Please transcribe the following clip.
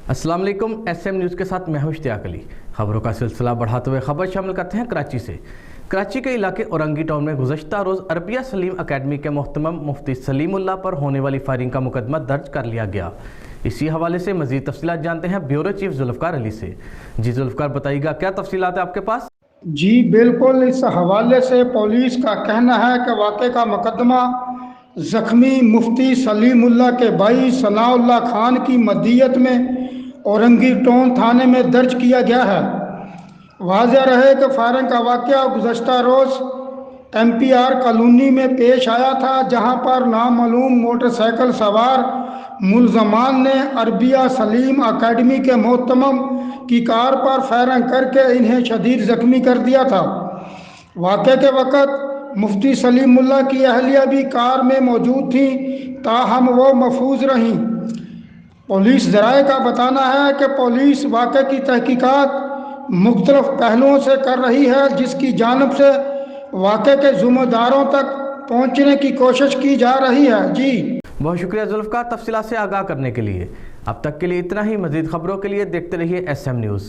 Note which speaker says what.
Speaker 1: अस्सलाम वालेकुम। SM news के साथ मैं हूं इश्तियाक अली। खबरों का सिलसिला बढ़ाते हुए खबर शामिल करते हैं कराची से। कराची के इलाके औरंगी टाउन में गुज़श्ता रोज़ अरबिया सलीम अकेडमी के मोहतरम मुफ्ती सलीमुल्लाह पर होने वाली फायरिंग का मुकदमा दर्ज कर लिया गया। इसी हवाले से मज़ीद तफसीलात जानते हैं ब्यूरो चीफ जुल्फ़कार अली से। जी जुल्फ़कार, बताइएगा क्या तफसीलात है आपके पास?
Speaker 2: जी बिल्कुल, इस हवाले से पुलिस का कहना है कि वाक़े का मुकदमा ज़ख्मी मुफ्ती सलीमुल्लाह के भाई सनाउल्लाह खान की मदीयत में औरंगी टाउन थाने में दर्ज किया गया है। वाज़ेह रहे कि फायरिंग का वाक़या गुज़श्ता रोज़ MPR कॉलोनी में पेश आया था, जहां पर नामालूम मोटरसाइकिल सवार मुलजमान ने अरबिया सलीम अकेडमी के मोहतरम की कार पर फायरिंग करके इन्हें शदीद ज़ख्मी कर दिया था। वाक़े के वक़्त मुफ्ती सलीमुल्लाह की अहलिया भी कार में मौजूद थी, ताहम वो महफूज रहीं। पुलिस ज़राए का बताना है कि पुलिस वाक़े की तहकीकात मुख्तलिफ पहलुओं से कर रही है, जिसकी जानिब से वाक़े के ज़िम्मेदारों तक पहुँचने की कोशिश की जा रही है। जी
Speaker 1: बहुत शुक्रिया जुल्फ़कार, तफसीलात से आगाह करने के लिए। अब तक के लिए इतना ही। मज़ीद खबरों के लिए देखते रहिए SM न्यूज़।